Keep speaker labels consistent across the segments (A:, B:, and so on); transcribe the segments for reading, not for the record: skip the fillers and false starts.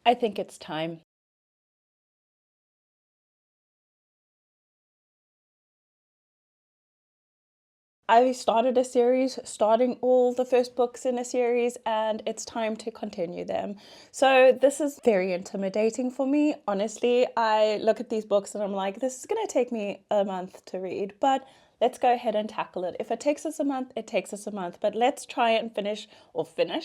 A: I think it's time. I started a series, starting all the first books in a series, and it's time to continue them. So this is very intimidating for me. Honestly, I look at these books and I'm like, this is going to take me a month to read, but let's go ahead and tackle it. If it takes us a month, it takes us a month, but let's try and finish.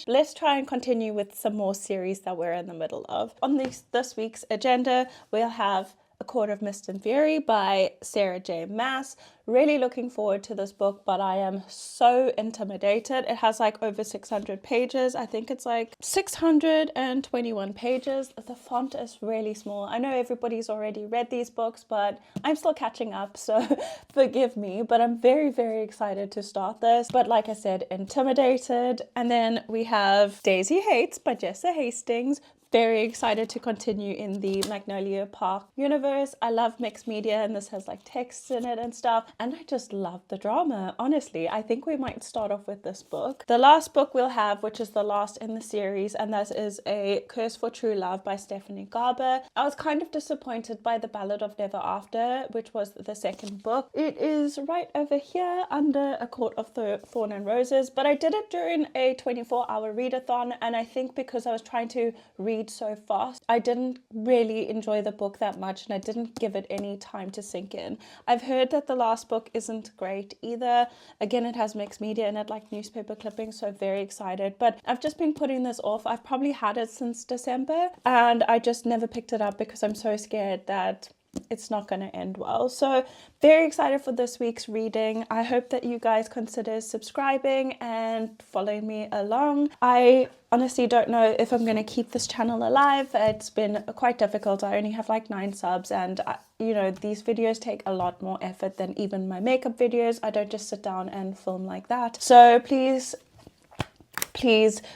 A: Let's try and continue with some more series that we're in the middle of. On this week's agenda, we'll have A Court of Mist and Fury by Sarah J. Maas. Really looking forward to this book, but I am so intimidated. It has like over 600 pages. I think it's like 621 pages. The font is really small. I know everybody's already read these books, but I'm still catching up, so forgive me. But I'm very, very excited to start this. But like I said, intimidated. And then we have Daisy Hates by Jessa Hastings. Very excited to continue in the Magnolia Park universe. I love mixed media, and this has like texts in it and stuff, and I just love the drama. Honestly, I think we might start off with this book. The last book we'll have, which is the last in the series, and that is A Curse for True Love by Stephanie Garber. I was kind of disappointed by The Ballad of Never After, which was the second book. It is right over here under A Court of Thorn and Roses, but I did it during a 24-hour readathon, and I think because I was trying to read so fast, I didn't really enjoy the book that much, and I didn't give it any time to sink in. I've heard that the last book isn't great either. Again, it has mixed media in it, like newspaper clippings, so very excited. But I've just been putting this off. I've probably had it since December, and I just never picked it up because I'm so scared that it's not going to end well. So very excited for this week's reading. I hope that you guys consider subscribing and following me along. I honestly don't know if I'm going to keep this channel alive. It's been quite difficult. I only have like 9 subs, and you know, these videos take a lot more effort than even my makeup videos. I don't just sit down and film like that. So please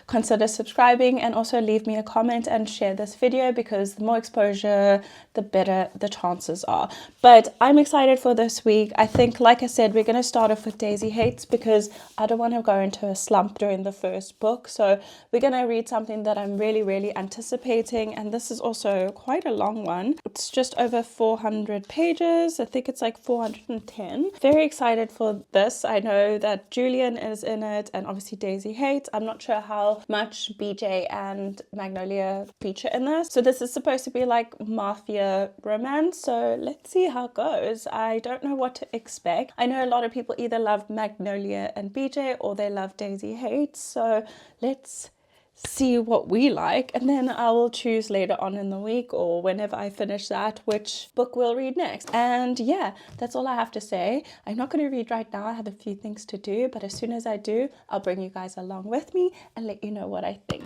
A: consider subscribing, and also leave me a comment and share this video, because the more exposure, the better the chances are. But I'm excited for this week. I think, like I said, we're going to start off with Daisy Hates because I don't want to go into a slump during the first book. So we're going to read something that I'm really, really anticipating. And this is also quite a long one. It's just over 400 pages. I think it's like 410. Very excited for this. I know that Julian is in it, and obviously Daisy Hates. I'm not sure how much BJ and Magnolia feature in this. So this is supposed to be like mafia romance. So let's see how it goes. I don't know what to expect. I know a lot of people either love Magnolia and BJ or they love Daisy Hates. So let's see what we like, and then I will choose later on in the week or whenever I finish that which book we'll read next. And yeah, that's all I have to say. I'm not going to read right now. I have a few things to do, but as soon as I do, I'll bring you guys along with me and let you know what I think.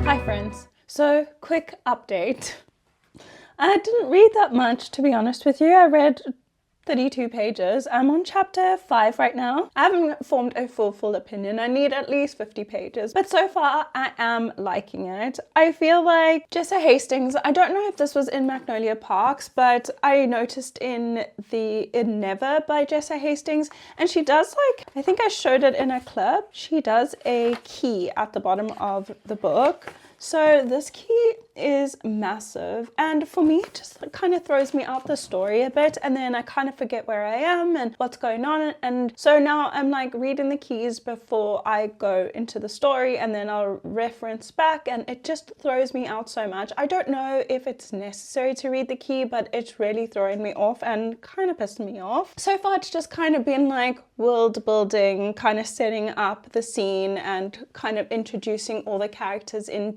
A: Hi friends, so quick update. I didn't read that much, to be honest with you. I read 32 pages. I'm on chapter 5 right now. I haven't formed a full opinion. I need at least 50 pages. But so far, I am liking it. I feel like Jessa Hastings, I don't know if this was in Magnolia Parks, but I noticed in Never by Jessa Hastings, and she does like, I think I showed it in a clip, she does a key at the bottom of the book. So this key is massive, and for me it just kind of throws me out the story a bit, and then I kind of forget where I am and what's going on, and so now I'm like reading the keys before I go into the story, and then I'll reference back, and it just throws me out so much. I don't know if it's necessary to read the key, but it's really throwing me off and kind of pissed me off. So far it's just kind of been like world building, kind of setting up the scene and kind of introducing all the characters in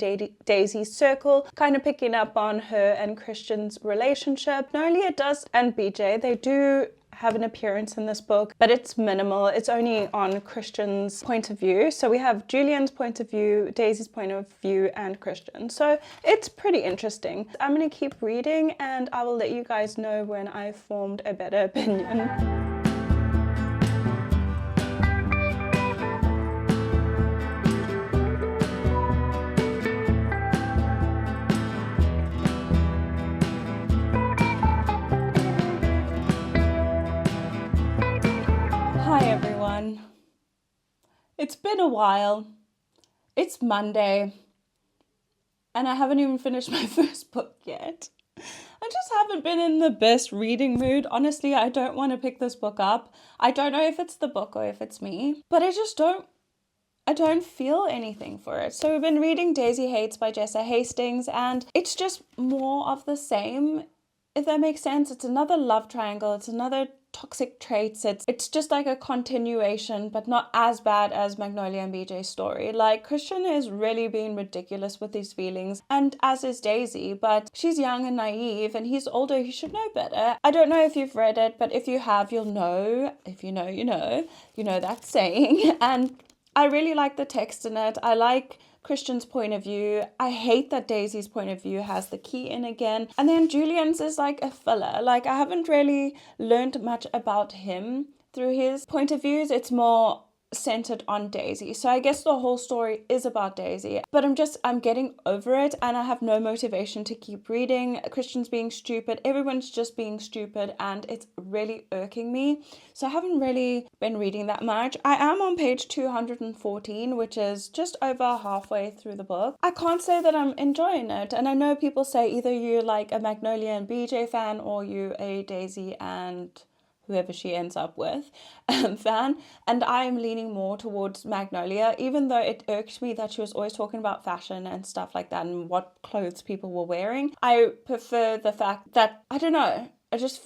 A: Daisy's circle, kind of picking up on her and Christian's relationship. Magnolia does, and BJ, they do have an appearance in this book, but it's minimal. It's only on Christian's point of view. So we have Julian's point of view, Daisy's point of view, and Christian. So it's pretty interesting. I'm going to keep reading and I will let you guys know when I've formed a better opinion. Hi everyone. It's been a while. It's Monday and I haven't even finished my first book yet. I just haven't been in the best reading mood. Honestly, I don't want to pick this book up. I don't know if it's the book or if it's me, but I don't feel anything for it. So we've been reading Daisy Hates by Jessa Hastings and it's just more of the same, if that makes sense. It's another love triangle. It's another toxic traits. It's just like a continuation, but not as bad as Magnolia and BJ's story. Like, Christian is really being ridiculous with his feelings, and as is Daisy, but she's young and naive and he's older. He should know better. I don't know if you've read it, but if you have, you'll know. If you know, you know that saying. And I really like the text in it. I like Christian's point of view. I hate that Daisy's point of view has the key in again. And then Julian's is like a filler. Like, I haven't really learned much about him through his point of views. It's more centered on Daisy. So I guess the whole story is about Daisy, but I'm getting over it and I have no motivation to keep reading. Christian's being stupid, everyone's just being stupid, and it's really irking me. So I haven't really been reading that much. I am on page 214, which is just over halfway through the book. I can't say that I'm enjoying it, and I know people say either you're like a Magnolia and BJ fan or you a Daisy and whoever she ends up with fan, and I am leaning more towards Magnolia, even though it irked me that she was always talking about fashion and stuff like that and what clothes people were wearing. I prefer the fact that, I don't know, I just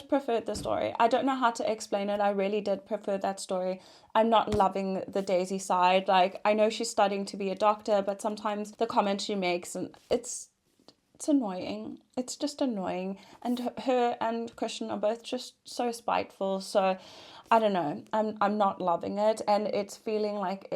A: preferred the story. I don't know how to explain it. I really did prefer that story. I'm not loving the Daisy side. Like, I know she's studying to be a doctor, but sometimes the comments she makes, and it's annoying. It's just annoying. And her and Christian are both just so spiteful. So I don't know. I'm not loving it. And it's feeling like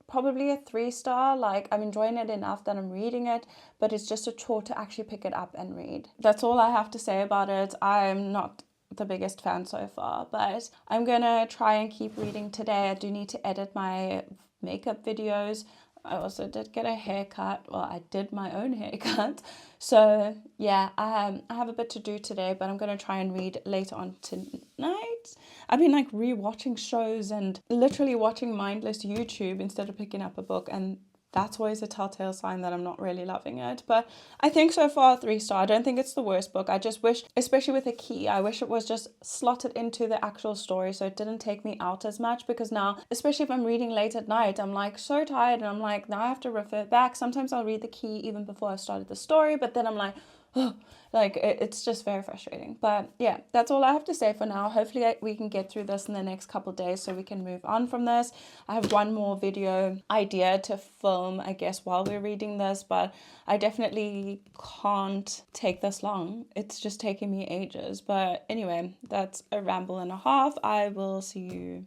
A: probably a 3-star. Like, I'm enjoying it enough that I'm reading it, but it's just a chore to actually pick it up and read. That's all I have to say about it. I'm not the biggest fan so far, but I'm gonna try and keep reading today. I do need to edit my makeup videos. I also did get a haircut. Well, I did my own haircut. So yeah, I have a bit to do today, but I'm going to try and read later on tonight. I've been like rewatching shows and literally watching mindless YouTube instead of picking up a book, and that's always a telltale sign that I'm not really loving it. But I think so far 3-star. I don't think it's the worst book. I just wish, especially with a key, I wish it was just slotted into the actual story so it didn't take me out as much, because now, especially if I'm reading late at night, I'm like so tired and I'm like, now I have to refer back. Sometimes I'll read the key even before I started the story, but then I'm like, oh, like it's just very frustrating. But yeah, that's all I have to say for now. Hopefully we can get through this in the next couple days so we can move on from this. I have one more video idea to film, I guess, while we're reading this, but I definitely can't take this long. It's just taking me ages. But anyway, that's a ramble and a half. I will see you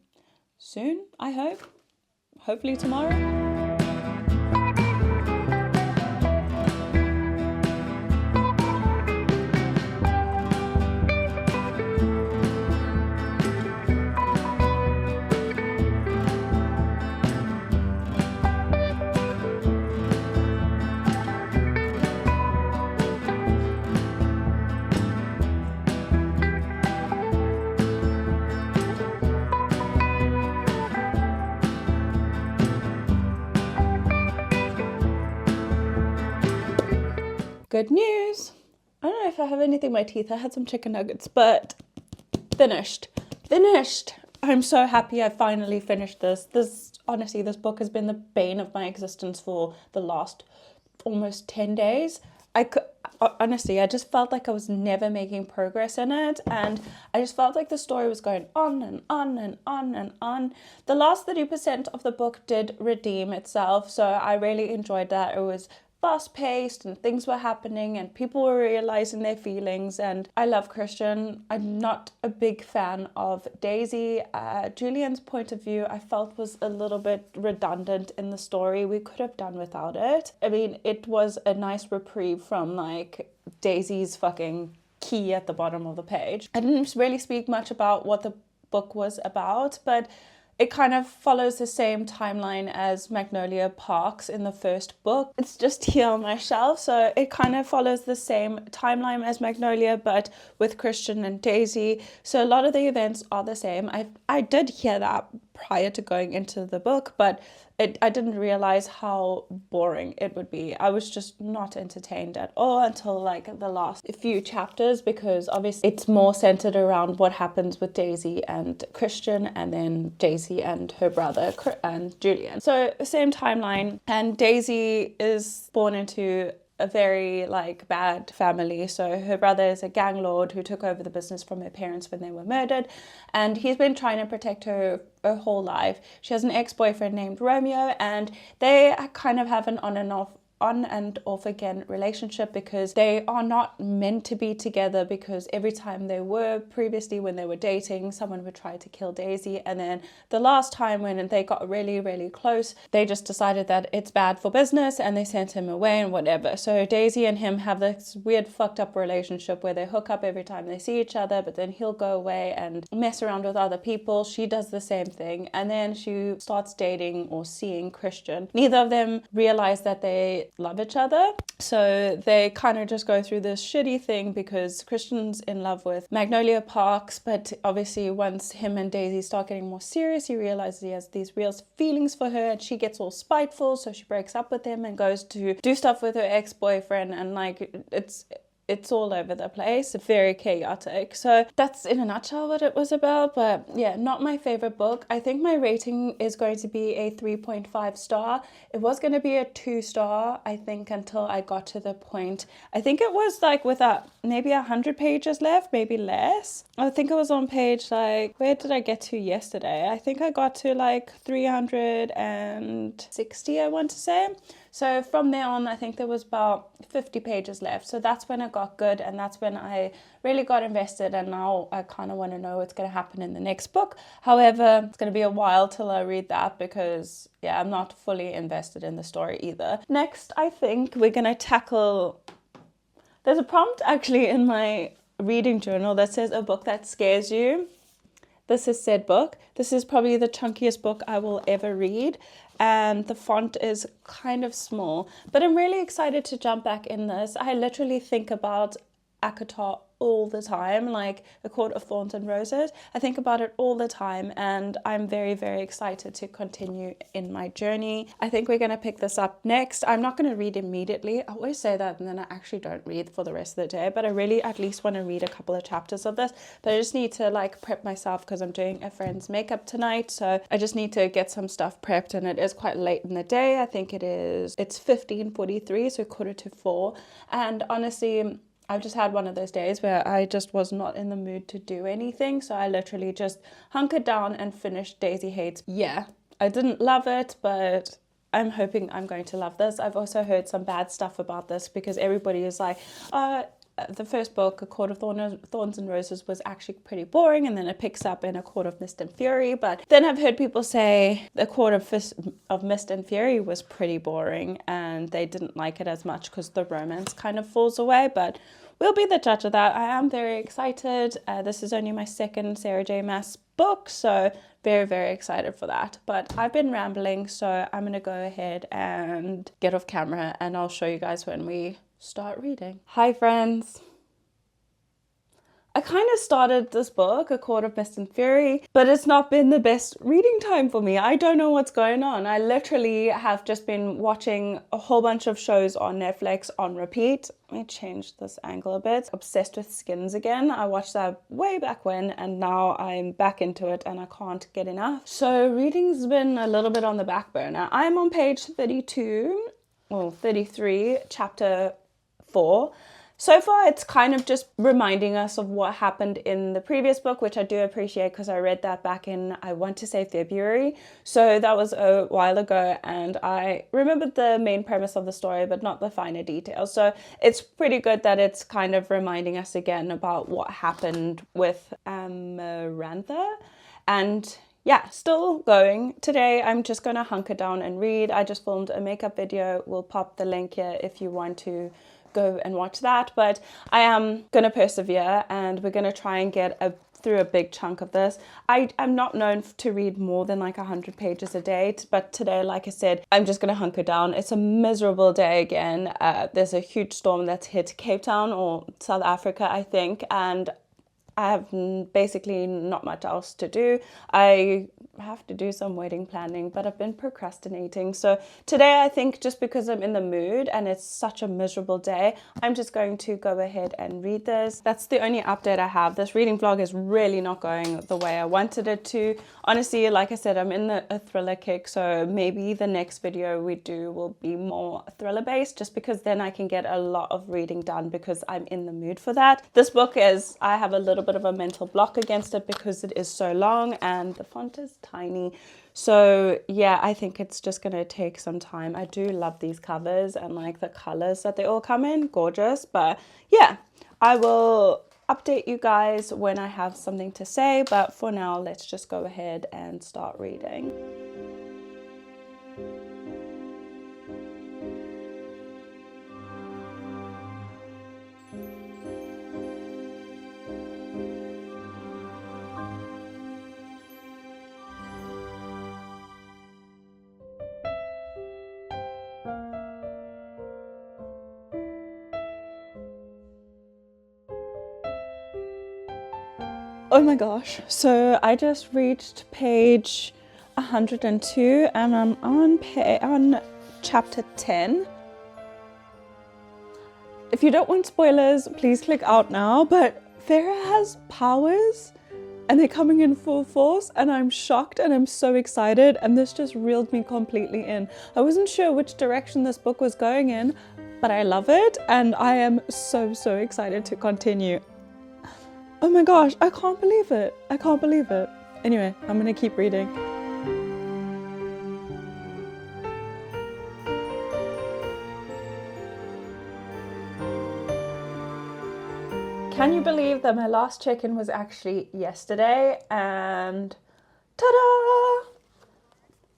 A: soon, I hope. Hopefully tomorrow. Good news. I don't know if I have anything in my teeth. I had some chicken nuggets, but finished. I'm so happy I finally finished this. Honestly, this book has been the bane of my existence for the last almost 10 days. Honestly, I just felt like I was never making progress in it, and I just felt like the story was going on and on and on and on. The last 30% of the book did redeem itself, so I really enjoyed that. It was fast paced and things were happening and people were realizing their feelings. And I love Christian. I'm not a big fan of Daisy. Julian's point of view I felt was a little bit redundant in the story. We could have done without it. I mean, it was a nice reprieve from like Daisy's fucking key at the bottom of the page. I didn't really speak much about what the book was about, but it kind of follows the same timeline as Magnolia Parks in the first book. It's just here on my shelf, so it kind of follows the same timeline as Magnolia, but with Christian and Daisy. So a lot of the events are the same. I did hear that prior to going into the book, but I didn't realize how boring it would be. I was just not entertained at all until like the last few chapters, because obviously it's more centered around what happens with Daisy and Christian, and then Daisy and her brother and Julian. So same timeline, and Daisy is born into a very like bad family. So her brother is a gang lord who took over the business from her parents when they were murdered, and he's been trying to protect her whole life. She has an ex-boyfriend named Romeo, and they kind of have an on and off again relationship, because they are not meant to be together, because every time they were previously when they were dating, someone would try to kill Daisy, and then the last time when they got really close, they just decided that it's bad for business and they sent him away and whatever. So Daisy and him have this weird fucked up relationship where they hook up every time they see each other, but then he'll go away and mess around with other people. She does the same thing, and then she starts dating or seeing Christian. Neither of them realize that they love each other, so they kind of just go through this shitty thing, because Christian's in love with Magnolia Parks, but obviously once him and Daisy start getting more serious, he realizes he has these real feelings for her, and she gets all spiteful, so she breaks up with him and goes to do stuff with her ex-boyfriend, and like it's all over the place, very chaotic. So that's in a nutshell what it was about. But yeah, not my favorite book. I think my rating is going to be a 3.5 star. It was going to be a 2 star, I think, until I got to the point, I think it was like with maybe 100 pages left, maybe less. I think it was on page like, where did I get to yesterday? I think I got to like 360, I want to say. So from there on, I think there was about 50 pages left. So that's when it got good, and that's when I really got invested, and now I kind of want to know what's going to happen in the next book. However, it's going to be a while till I read that, because yeah, I'm not fully invested in the story either. Next, I think we're going to tackle, there's a prompt actually in my reading journal that says a book that scares you. This is said book. This is probably the chunkiest book I will ever read, and the font is kind of small, but I'm really excited to jump back in this. I literally think about ACOTAR all the time, like A Court of Thorns and Roses. I think about it all the time, and I'm very excited to continue in my journey. I think we're going to pick this up next. I'm not going to read immediately. I always say that and then I actually don't read for the rest of the day, but I really at least want to read a couple of chapters of this. But I just need to like prep myself, because I'm doing a friend's makeup tonight, so I just need to get some stuff prepped, and it is quite late in the day. I think it's 15:43, so 3:45, and honestly, I've just had one of those days where I just was not in the mood to do anything. So I literally just hunkered down and finished Daisy Hates. Yeah, I didn't love it, but I'm hoping I'm going to love this. I've also heard some bad stuff about this, because everybody is like, the first book, A Court of Thorns and Roses, was actually pretty boring, and then it picks up in A Court of Mist and Fury. But then I've heard people say The Court of Mist and Fury was pretty boring, and they didn't like it as much because the romance kind of falls away. But we'll be the judge of that. I am very excited. This is only my second Sarah J. Maas book, so very excited for that. But I've been rambling, so I'm going to go ahead and get off camera, and I'll show you guys when we start reading. Hi friends. I kind of started this book, A Court of Mist and Fury, but it's not been the best reading time for me. I don't know what's going on. I literally have just been watching a whole bunch of shows on Netflix on repeat. Let me change this angle a bit. Obsessed with Skins again. I watched that way back when, and now I'm back into it and I can't get enough. So reading's been a little bit on the back burner. I'm on page 33, chapter 4. So far, it's kind of just reminding us of what happened in the previous book, which I do appreciate because I read that back in, I want to say, February. So that was a while ago, and I remembered the main premise of the story, but not the finer details. So it's pretty good that it's kind of reminding us again about what happened with Amarantha. And yeah, still going. Today, I'm just going to hunker down and read. I just filmed a makeup video. We'll pop the link here if you want to go and watch that, but I am gonna persevere and we're gonna try and get through a big chunk of this. I'm not known to read more than like 100 pages a day, but today, like I said, I'm just gonna hunker down. It's a miserable day again. There's a huge storm that's hit Cape Town or South Africa, I think, and I have basically not much else to do. I have to do some wedding planning, but I've been procrastinating. So today, I think just because I'm in the mood and it's such a miserable day, I'm just going to go ahead and read this. That's the only update I have. This reading vlog is really not going the way I wanted it to. Honestly, like I said, I'm in a thriller kick, so maybe the next video we do will be more thriller based, just because then I can get a lot of reading done because I'm in the mood for that. This book is, I have a little bit of a mental block against it because it is so long and the font is tiny. So yeah, I think it's just gonna take some time. I do love these covers and like the colors that they all come in, gorgeous. But yeah, I will update you guys when I have something to say, but for now, let's just go ahead and start reading. Oh my gosh, so I just reached page 102 and I'm on chapter 10. If you don't want spoilers, please click out now, but Farah has powers and they're coming in full force and I'm shocked and I'm so excited, and this just reeled me completely in. I wasn't sure which direction this book was going in, but I love it and I am so excited to continue. Oh my gosh, I can't believe it. I can't believe it. Anyway, I'm gonna keep reading. Can you believe that my last check-in was actually yesterday, and ta-da!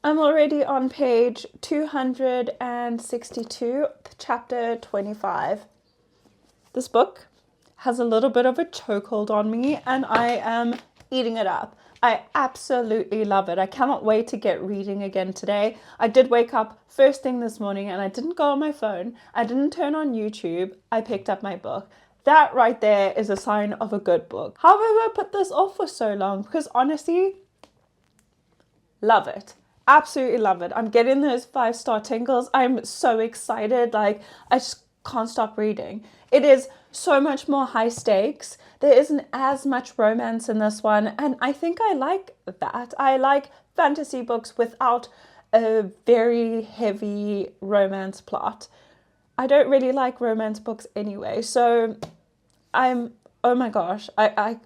A: I'm already on page 262, chapter 25. This book has a little bit of a chokehold on me and I am eating it up. I absolutely love it. I cannot wait to get reading again today. I did wake up first thing this morning and I didn't go on my phone. I didn't turn on YouTube. I picked up my book. That right there is a sign of a good book. How have I put this off for so long? Because honestly, love it. Absolutely love it. I'm getting those 5-star tingles. I'm so excited. Like, I just can't stop reading. It is so much more high stakes. There isn't as much romance in this one, and I think I like that. I like fantasy books without a very heavy romance plot. I don't really like romance books anyway, so oh my gosh, I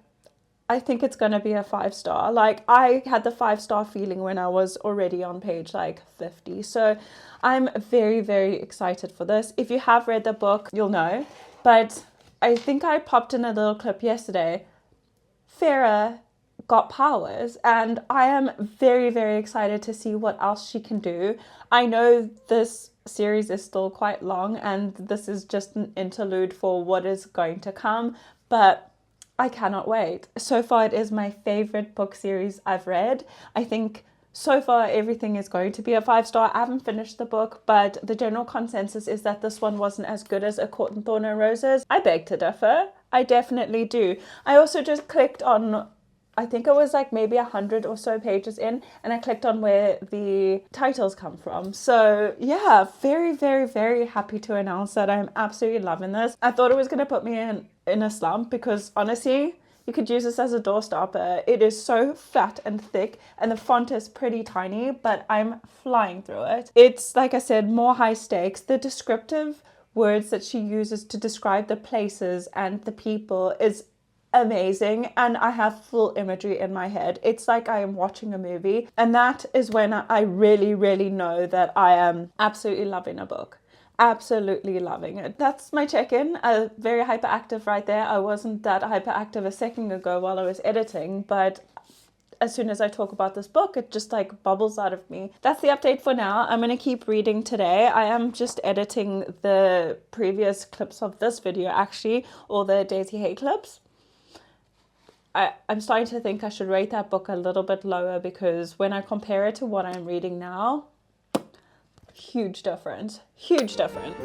A: think it's gonna be a 5-star. Like, I had the 5-star feeling when I was already on page like 50. So I'm very excited for this. If you have read the book, you'll know. But I think I popped in a little clip yesterday. Farah got powers and I am very excited to see what else she can do. I know this series is still quite long and this is just an interlude for what is going to come, but I cannot wait. So far, it is my favorite book series I've read. I think so far everything is going to be a 5-star. I haven't finished the book, but the general consensus is that this one wasn't as good as A Court in Thorn and Roses. I beg to differ. I definitely do. I also just clicked on, I think it was like maybe 100 or so pages in, and I clicked on where the titles come from. So yeah, very happy to announce that I'm absolutely loving this. I thought it was going to put me in a slump because honestly, you could use this as a doorstopper. It is so fat and thick and the font is pretty tiny, but I'm flying through it. It's, like I said, more high stakes. The descriptive words that she uses to describe the places and the people is amazing, and I have full imagery in my head. It's like I am watching a movie, and that is when I really, really know that I am absolutely loving a book. Absolutely loving it. That's my check-in. Very hyperactive right there. I wasn't that hyperactive a second ago while I was editing, but as soon as I talk about this book, it just like bubbles out of me. That's the update for now. I'm going to keep reading today. I am just editing the previous clips of this video, actually, or the Daisy Hay clips. I'm starting to think I should rate that book a little bit lower, because when I compare it to what I'm reading now, huge difference. Huge difference.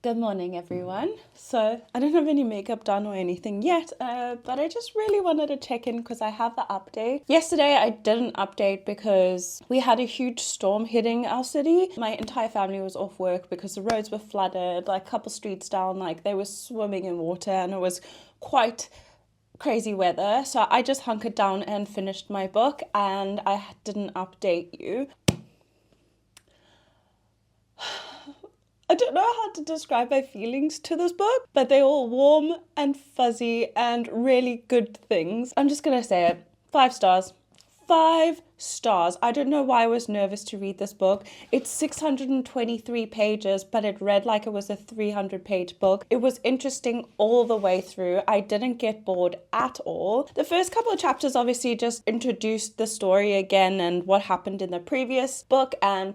A: Good morning, everyone. So I don't have any makeup done or anything yet, but I just really wanted to check in because I have the update. Yesterday I didn't update because we had a huge storm hitting our city. My entire family was off work because the roads were flooded, like a couple streets down, like they were swimming in water, and it was quite crazy weather. So I just hunkered down and finished my book, and I didn't update you. I don't know how to describe my feelings to this book, but they're all warm and fuzzy and really good things. I'm just gonna say it. 5 stars. 5 stars. I don't know why I was nervous to read this book. It's 623 pages, but it read like it was a 300-page book. It was interesting all the way through. I didn't get bored at all. The first couple of chapters obviously just introduced the story again and what happened in the previous book, and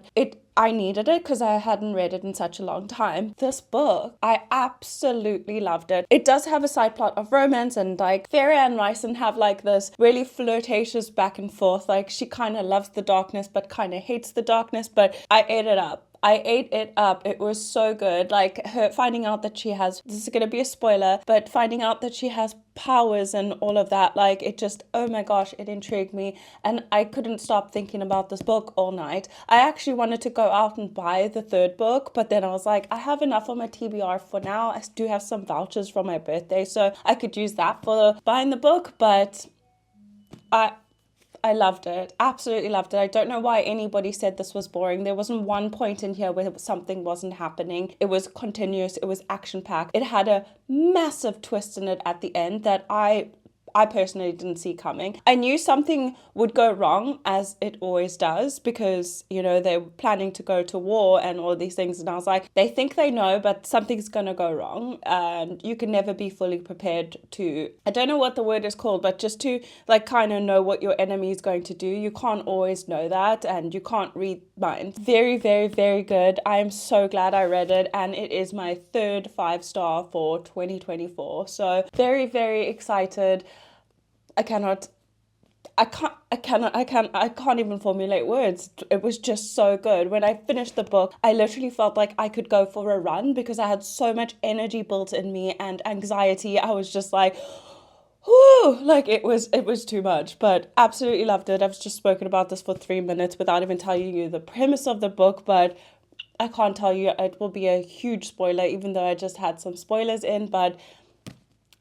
A: I needed it because I hadn't read it in such a long time. This book, I absolutely loved it. It does have a side plot of romance, and like Fairy and Ryson have like this really flirtatious back and forth. Like she kind of loves the darkness but kind of hates the darkness, but I ate it up. I ate it up. It was so good. Like her finding out that she has, this is going to be a spoiler, but finding out that she has powers and all of that, like it just, oh my gosh, it intrigued me. And I couldn't stop thinking about this book all night. I actually wanted to go out and buy the 3rd book, but then I was like, I have enough on my TBR for now. I do have some vouchers from my birthday, so I could use that for buying the book, but I loved it. Absolutely loved it. I don't know why anybody said this was boring. There wasn't one point in here where something wasn't happening. It was continuous. It was action-packed. It had a massive twist in it at the end that I personally didn't see coming. I knew something would go wrong, as it always does, because, you know, they're planning to go to war and all these things. And I was like, they think they know, but something's going to go wrong. And you can never be fully prepared to, I don't know what the word is called, but just to like kind of know what your enemy is going to do. You can't always know that, and you can't read minds. Very, very, very good. I am so glad I read it, and it is my 3rd 5-star for 2024. So very, very excited. I can't even formulate words. It was just so good. When I finished the book, I literally felt like I could go for a run because I had so much energy built in me and anxiety. I was just like, whoo, like it was too much, but absolutely loved it. I've just spoken about this for 3 minutes without even telling you the premise of the book, but I can't tell you. It will be a huge spoiler, even though I just had some spoilers in, but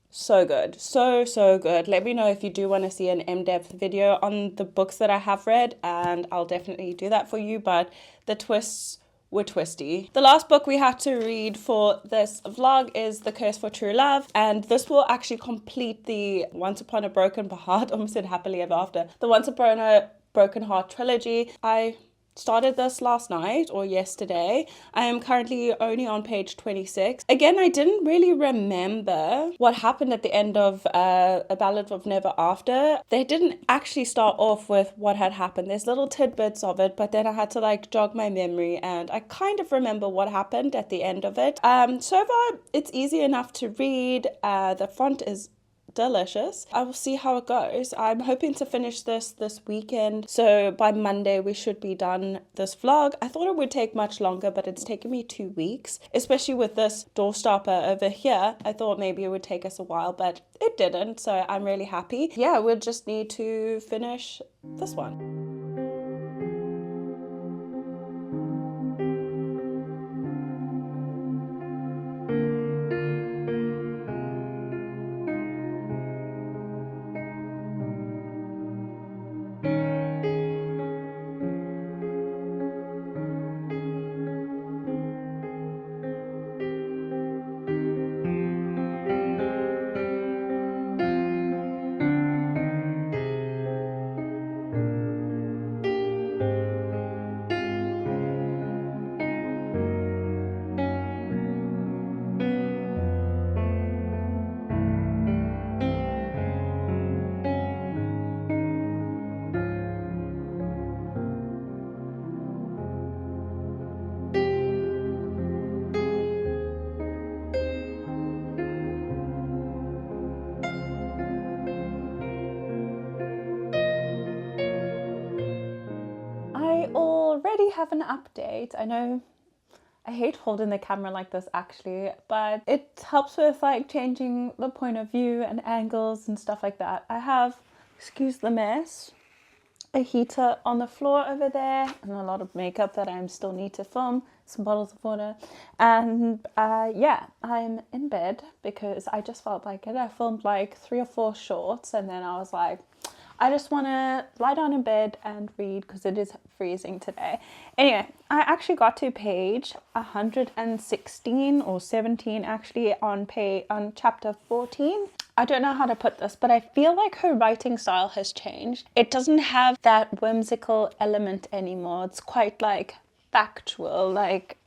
A: so good. So good. Let me know if you do want to see an in-depth video on the books that I have read, and I'll definitely do that for you, but the twists were twisty. The last book we had to read for this vlog is The Curse for True Love, and this will actually complete the Once Upon a Broken Heart, almost said Happily Ever After, the Once Upon a Broken Heart trilogy. I started this last night or yesterday. I am currently only on page 26. Again, I didn't really remember what happened at the end of A Ballad of Never After. They didn't actually start off with what had happened. There's little tidbits of it, but then I had to like jog my memory, and I kind of remember what happened at the end of it. So far, it's easy enough to read. The font is delicious. I will see how it goes. I'm hoping to finish this weekend, so by Monday we should be done this vlog. I thought it would take much longer, but it's taken me 2 weeks, especially with this doorstopper over here. I thought maybe it would take us a while, but it didn't, so I'm really happy. Yeah, we'll just need to finish this one. I already have an update. I know I hate holding the camera like this actually, but it helps with like changing the point of view and angles and stuff like that. I have, excuse the mess, a heater on the floor over there and a lot of makeup that I still need to film, some bottles of water, and yeah, I'm in bed because I just felt like it. I filmed like 3 or 4 shorts and then I was like, I just want to lie down in bed and read because it is freezing today. Anyway, I actually got to page 116 or 17 actually on chapter 14. I don't know how to put this, but I feel like her writing style has changed. It doesn't have that whimsical element anymore. It's quite like factual, like,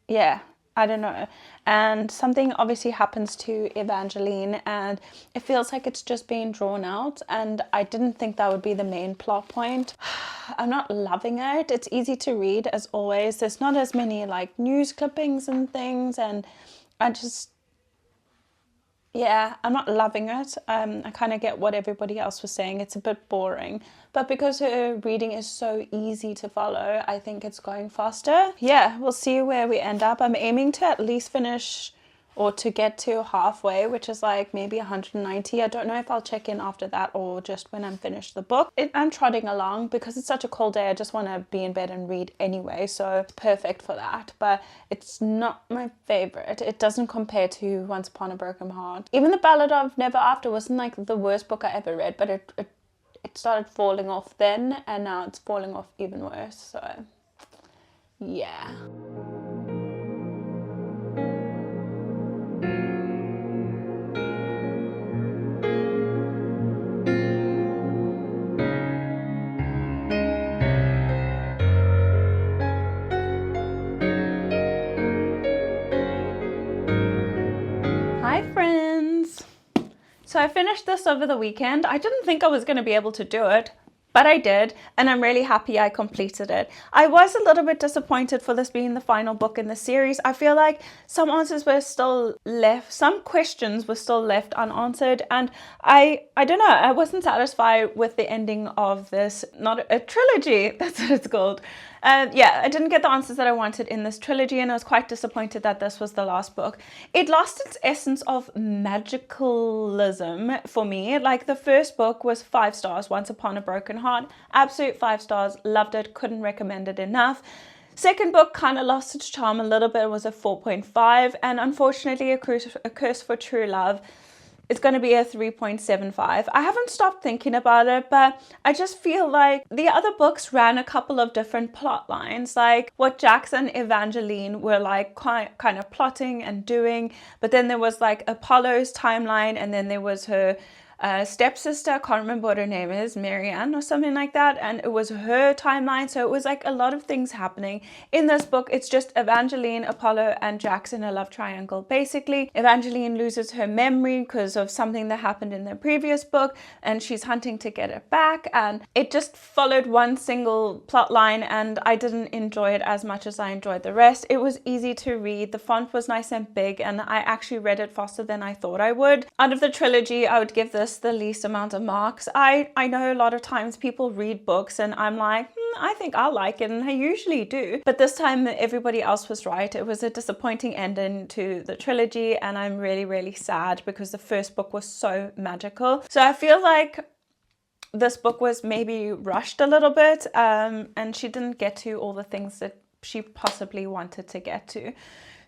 A: yeah, I don't know. And something obviously happens to Evangeline and it feels like it's just being drawn out, and I didn't think that would be the main plot point. I'm not loving it. It's easy to read as always. There's not as many like news clippings and things, and I just, yeah, I'm not loving it. I kind of get what everybody else was saying. It's a bit boring. But because her reading is so easy to follow, I think it's going faster. Yeah, we'll see where we end up. I'm aiming to at least finish or to get to halfway, which is like maybe 190. I don't know if I'll check in after that or just when I'm finished the book. I'm trotting along because it's such a cold day. I just want to be in bed and read anyway, so it's perfect for that. But it's not my favorite. It doesn't compare to Once Upon a Broken Heart. Even The Ballad of Never After wasn't like the worst book I ever read, but it started falling off then, and now it's falling off even worse. So yeah. Hi friends! So I finished this over the weekend. I didn't think I was going to be able to do it, but I did, and I'm really happy I completed it. I was a little bit disappointed for this being the final book in the series. I feel like some answers were still left, some questions were still left unanswered, and I don't know, I wasn't satisfied with the ending of this, not a trilogy, that's what it's called. Yeah, I didn't get the answers that I wanted in this trilogy, and I was quite disappointed that this was the last book. It lost its essence of magicalism for me. Like, the first book was 5 stars, Once Upon a Broken Heart. Absolute 5 stars, loved it, couldn't recommend it enough. Second book kind of lost its charm a little bit, it was a 4.5, and unfortunately A Curse for True Love, it's going to be a 3.75. I haven't stopped thinking about it, but I just feel like the other books ran a couple of different plot lines, like what Jax and Evangeline were like kind of plotting and doing, but then there was like Apollo's timeline, and then there was her stepsister, I can't remember what her name is, Marianne or something like that, and it was her timeline. So it was like a lot of things happening in this book. It's just Evangeline, Apollo, and Jax in a love triangle. Basically, Evangeline loses her memory because of something that happened in the previous book, and she's hunting to get it back, and it just followed one single plot line, and I didn't enjoy it as much as I enjoyed the rest. It was easy to read, the font was nice and big, and I actually read it faster than I thought I would. Out of the trilogy, I would give this the least amount of marks. I know a lot of times people read books and I'm like, I think I'll like it, and I usually do. But this time everybody else was right. It was a disappointing ending to the trilogy, and I'm really, really sad because the first book was so magical. So I feel like this book was maybe rushed a little bit, and she didn't get to all the things that she possibly wanted to get to.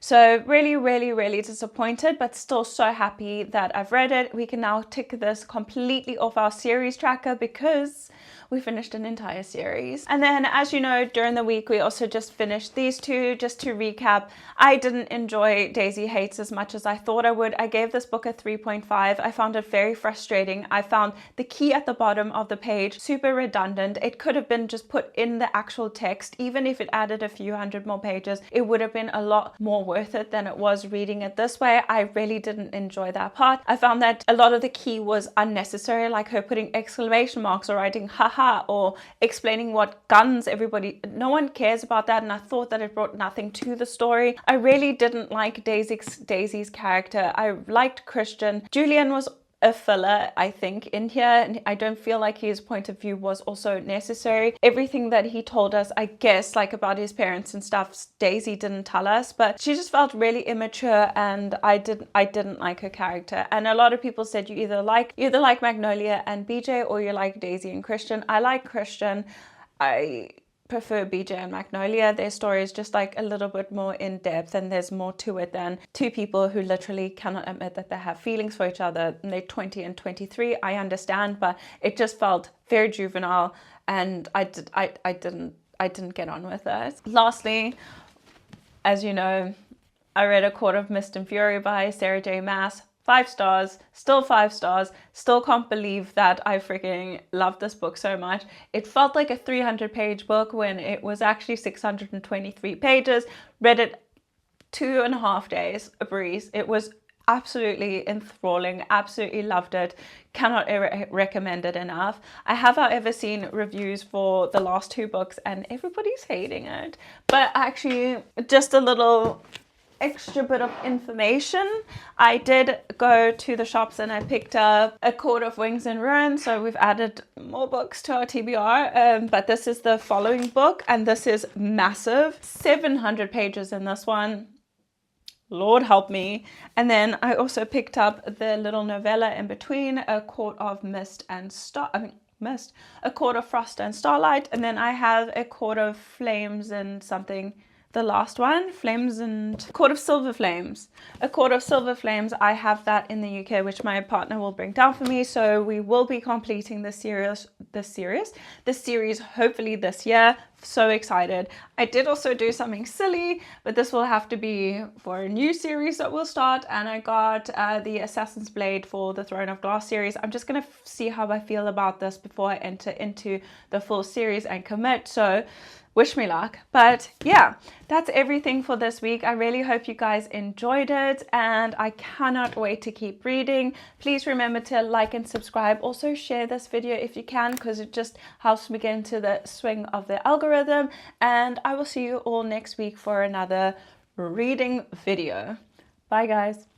A: So really, really, really disappointed, but still so happy that I've read it. We can now tick this completely off our series tracker because we finished an entire series. And then, as you know, during the week, we also just finished these two. Just to recap, I didn't enjoy Daisy Hates as much as I thought I would. I gave this book a 3.5. I found it very frustrating. I found the key at the bottom of the page super redundant. It could have been just put in the actual text. Even if it added a few hundred more pages, it would have been a lot more worth it than it was reading it this way. I really didn't enjoy that part. I found that a lot of the key was unnecessary, like her putting exclamation marks or writing haha or explaining what guns no one cares about that, and I thought that it brought nothing to the story. I really didn't like Daisy's character. I liked Christian. Julian was a filler, I think, in here, and I don't feel like his point of view was also necessary. Everything that he told us, I guess, like about his parents and stuff, Daisy didn't tell us, but she just felt really immature, and I didn't like her character. And a lot of people said you either like Magnolia and BJ or you like Daisy and Christian. I like Christian. I prefer BJ and Magnolia. Their story is just like a little bit more in depth, and there's more to it than two people who literally cannot admit that they have feelings for each other, and they're 20 and 23. I understand, but it just felt very juvenile, and I didn't get on with it. Lastly, as you know, I read A Court of Mist and Fury by Sarah J. Maas. 5 stars, still 5 stars, still can't believe that I freaking loved this book so much. It felt like a 300-page book when it was actually 623 pages. Read it 2.5 days, a breeze. It was absolutely enthralling, absolutely loved it. Cannot recommend it enough. I have, however, seen reviews for the last 2 books and everybody's hating it. But actually, just a little extra bit of information. I did go to the shops and I picked up A Court of Wings and Ruin, so we've added more books to our TBR, but this is the following book, and this is massive, 700 pages in this one. Lord help me. And then I also picked up the little novella in between, A Court of Mist and A Court of Frost and Starlight, and then I have A Court of Flames and something. The last one, Flames and Court of Silver Flames. A Court of Silver Flames, I have that in the UK, which my partner will bring down for me. So we will be completing the series hopefully this year. So excited. I did also do something silly, but this will have to be for a new series that we'll start. And I got the Assassin's Blade for the Throne of Glass series. I'm just going to see how I feel about this before I enter into the full series and commit. So wish me luck. But yeah, that's everything for this week. I really hope you guys enjoyed it, and I cannot wait to keep reading. Please remember to like and subscribe. Also share this video if you can, because it just helps me get into the swing of the algorithm. And I will see you all next week for another reading video. Bye guys.